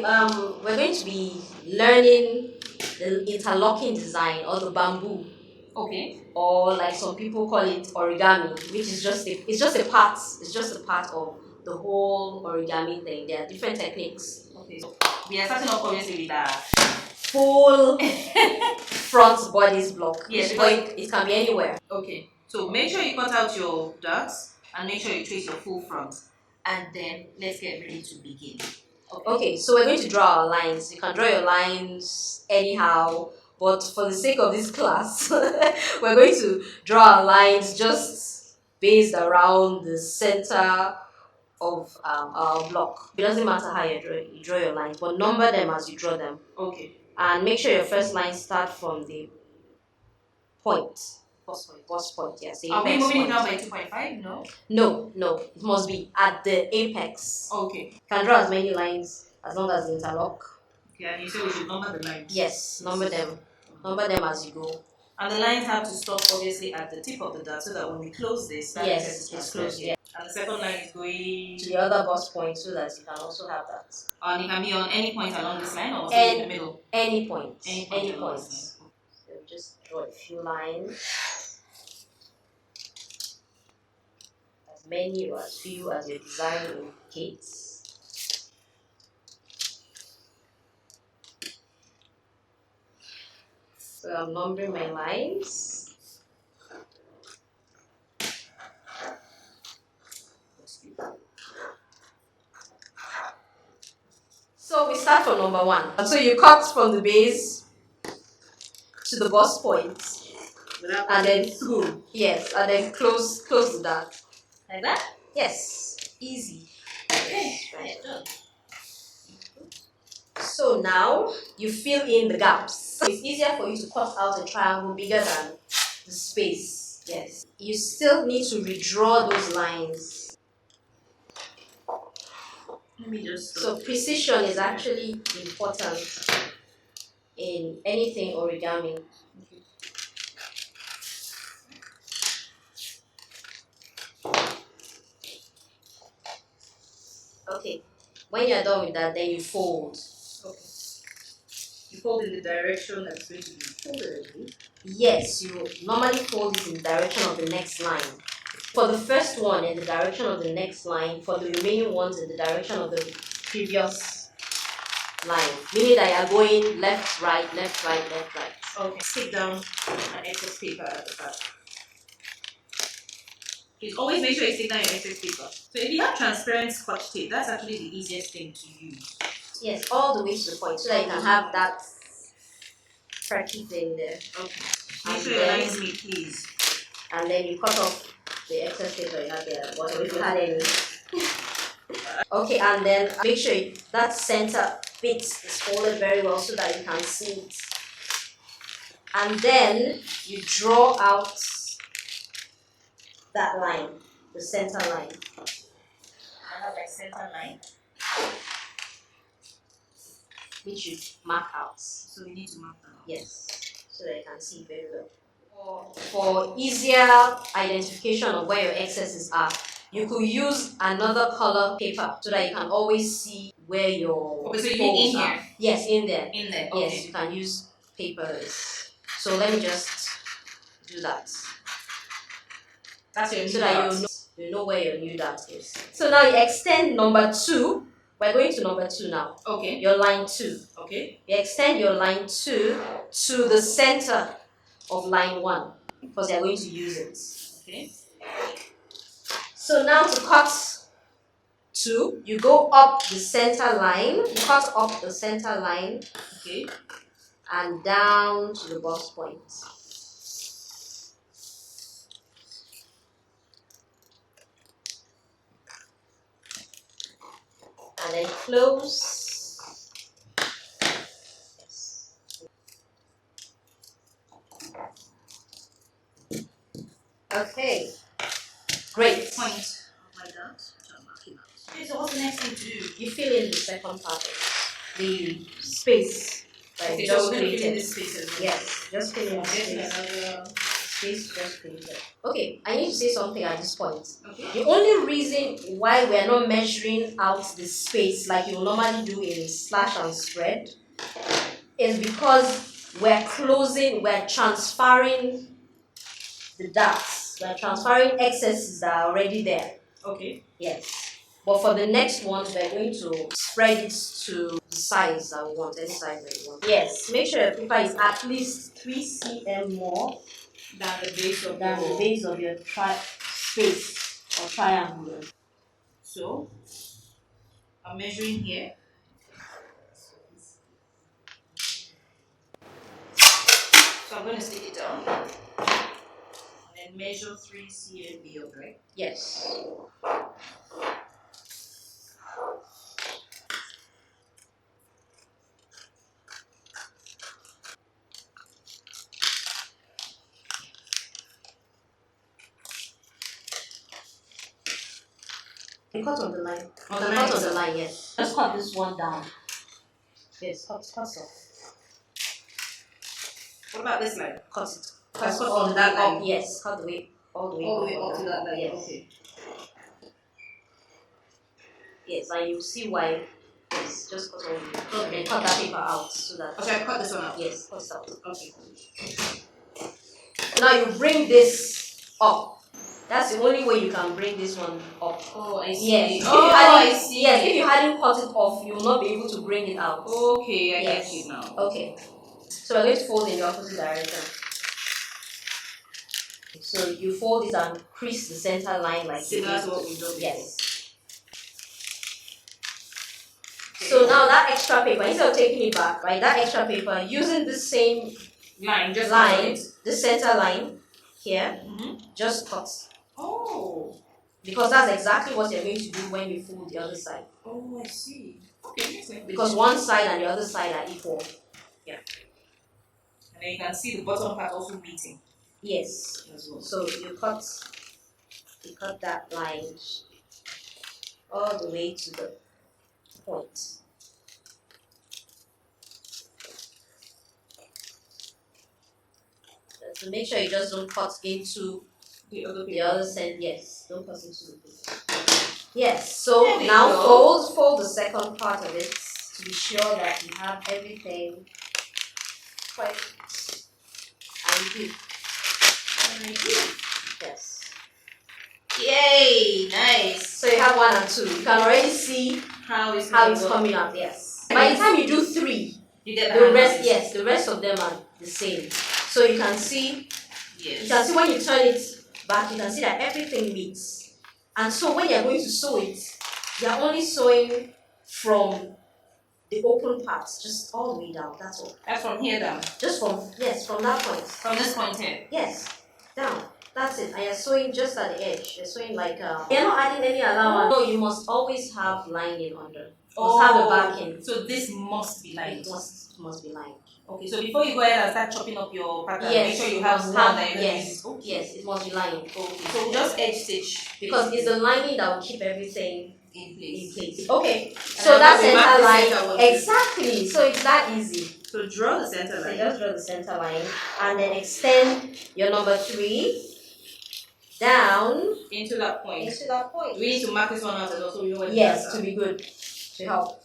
we're going to be learning the interlocking design or the bamboo. Okay. Or like some people call it origami, which is just a part. It's just a part of the whole origami thing. There are different techniques. Okay. So we are starting off obviously with the full front bodice block. Yes, but it can be anywhere. Okay. So make sure you cut out your dots and make sure you trace your full front. And then let's get ready to begin. Okay, so we're going to draw our lines. You can draw your lines anyhow, but for the sake of this class, we're going to draw our lines just based around the center of our block. It doesn't matter how you draw your lines, but number them as you draw them. Okay. And make sure your first line starts from the point. First point, yes. Are we moving it down by 2.5? No. It must be at the apex. Okay. You can draw as many lines as long as they interlock. Okay, and you say we should number the lines? Yes, number them. Number them as you go. And the lines have to stop obviously at the tip of the dot so that when we close this, that yes, it's closed. Yeah. And the second line is going to the other bust point so that you can also have that. And it can be on any point along this line or in the middle? Any point. Any point. So just draw a few lines. As many or as few as your design indicates. So I'm numbering my lines. So we start from number 1. So you cut from the base to the bust point. And then through. Yes, and then close the dart. Like that? Yes. Easy. Okay. Right. Done. So now you fill in the gaps. So it's easier for you to cut out a triangle bigger than the space. Yes. You still need to redraw those lines. Let me just So precision is actually important in anything origami. Okay. When you're done with that, then you fold. Okay. You fold in the direction that's going to be folded. Yes, you normally fold it in the direction of the next line. For the first one, in the direction of the next line. For the remaining ones, in the direction of the previous line. Meaning that you are going left, right, left, right, left, right. Okay. Stick down an excess paper at the back. Please always make sure you stick down your excess paper. So if you have transparent scotch tape, that's actually the easiest thing to use. Yes, all the way to the point so that you can have that cracky thing there. Okay. Make sure your lines meet, please. And then you cut off the excess paper you had there at the bottom if you had any. Okay, and then make sure that center bit is folded very well so that you can see it. And then you draw out that line, the center line. I have my center line, which you mark out. So we need to mark that out. Yes, so that you can see very well. For easier identification of where your excesses are, you could use another color paper so that you can always see where your folds in here? Yes, in there. In there. Okay. Yes, you can use papers. So let me just do that. That's your new so that you know where your new dart is. So now you extend number 2. We're going to number 2 now. Okay. Your line 2. Okay. You extend your line 2 to the center of line 1 because you're going to use it. Okay. So now to cut 2, you go up the center line. You cut up the center line. Okay. And down to the bust point. And then close. Yes. Okay. Great. Point of my dart. Okay, so what's the next thing to do? You fill in the second part, the space. Okay, so we're going to fill in this space as well. Yes, just fill in the space. space just created. Okay, I need to say something at this point. Okay. The only reason why we are not measuring out the space like you normally do in slash and spread is because we're transferring the dots. We're transferring excesses that are already there. Okay. Yes. But for the next one, we're going to spread it to the size that we want, any size that you want. Yes. Make sure your paper is at least 3 cm more Than the base of your space or triangle. So I'm measuring here. So I'm going to stick it down and measure 3 cm beyond, right? Yes. You cut on the line. On the cut on the line, yes. Just cut this one down. Yes, cut off. What about this line? Cut it. Cut on that line. Yes, cut the way all the way up to that line. Yes. Okay. Yes, and you see why. Yes, just cut all and then cut that paper out so that. Okay, I cut this one out. Yes, cut it out. Okay. Now you bring this up. That's the only way you can bring this one up. Oh, I see. Yes. I see. Yes, if you hadn't cut it off, you will not be able to bring it out. Okay, I get you now. Okay. So we're going to fold in the opposite direction. So you fold it and crease the center line like similar to what we've done. Yes. So now that extra paper, instead of taking it back, right, that extra paper, using the same line, the center line here, just cut. Oh. Because that's exactly what you're going to do when you fold the other side. Oh, I see. Okay, makes sense. Because one side and the other side are equal. Yeah. And then you can see the bottom part also meeting. Yes. As well. So you cut that line all the way to the point. So make sure you just don't cut into the other side. Yes, don't cut into the paper. Yes, so now fold the second part of it to be sure that you have everything quite and good. Yes. Yay! Nice. So you have 1 and 2. You can already see how it's coming out. Yes. By the time you do 3, you get the rest. Yes, the rest of them are the same. So you can see. Yes. You can see when you turn it back, you can see that everything meets. And so when you're going to sew it, you're only sewing from the open parts, just all the way down. That's all. That's from here down. Just from that point. From this point here. Yes, down. That's it. And you're sewing just at the edge. You're sewing like you're not adding any allowance. No, you must always have lining under. Must have a backing. So this must be lined. It must be lined. Okay, so before you go ahead and start chopping up your pattern, yes, make sure you have one that yes, it must be lined. Okay, so just edge stitch. Because it's the lining that will keep everything in place. Okay, so that center line, exactly. So it's that easy. So draw the center line. So just draw the center line and then extend your number 3 down into that point. Do we need to mark this one out as well so we know where yes, to be good, to help.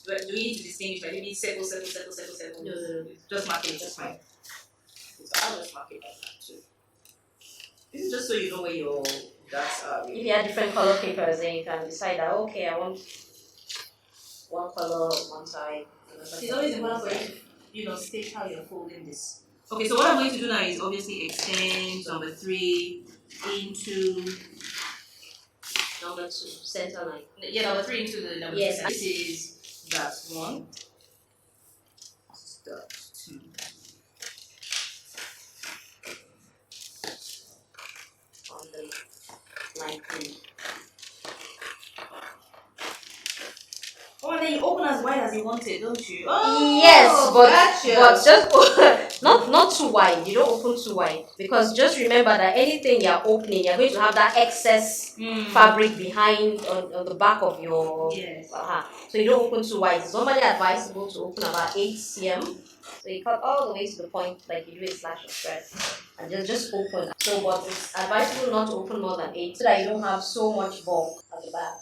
But do we need to distinguish like maybe circle? No. Just mark it, that's fine. So I'll just mark it like that too. This is just so you know where your dots are. Really. If you have different color papers, then you can decide that okay, I want one color on one side. It's always important for you to state how you're folding this. Okay, so what I'm going to do now is obviously extend number 3 into number 2, center line. Yeah, number 3 into the number 2. This is that 1. This is that 2. On the line 3. Oh, and then you open as wide as you want it, don't you? Oh, yes, gotcha. but just not too wide. You don't open too wide because just remember that anything you're opening, you're going to have that excess fabric behind on the back of your. Yes. So you don't open too wide. It's normally advisable to open about 8 cm. So you cut all the way to the point like you do a slash of thread and just open. So but it's advisable not to open more than 8 so that you don't have so much bulk at the back.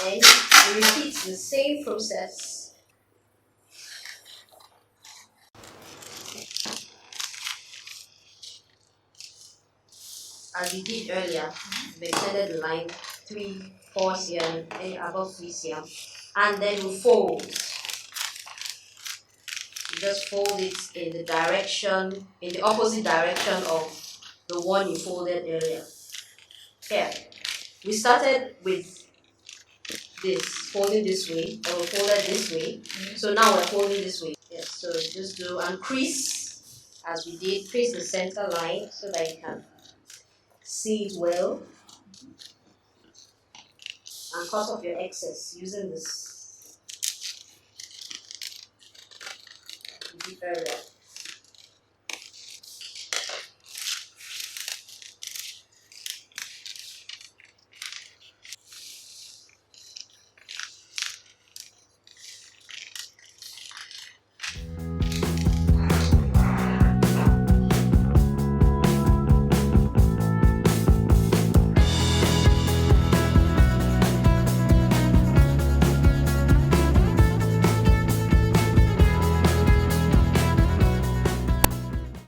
And then you repeat the same process as we did earlier. We extended the line 3, 4 cm, and above 3 cm, and then we fold. You just fold it in the opposite direction of the one you folded earlier. Here, we started with this, folding this way, and we folded this way. So now we're folding this way. Yes, so just do and crease as we did. Crease the center line so that you can see it well. And cut off your excess using this. You did very well.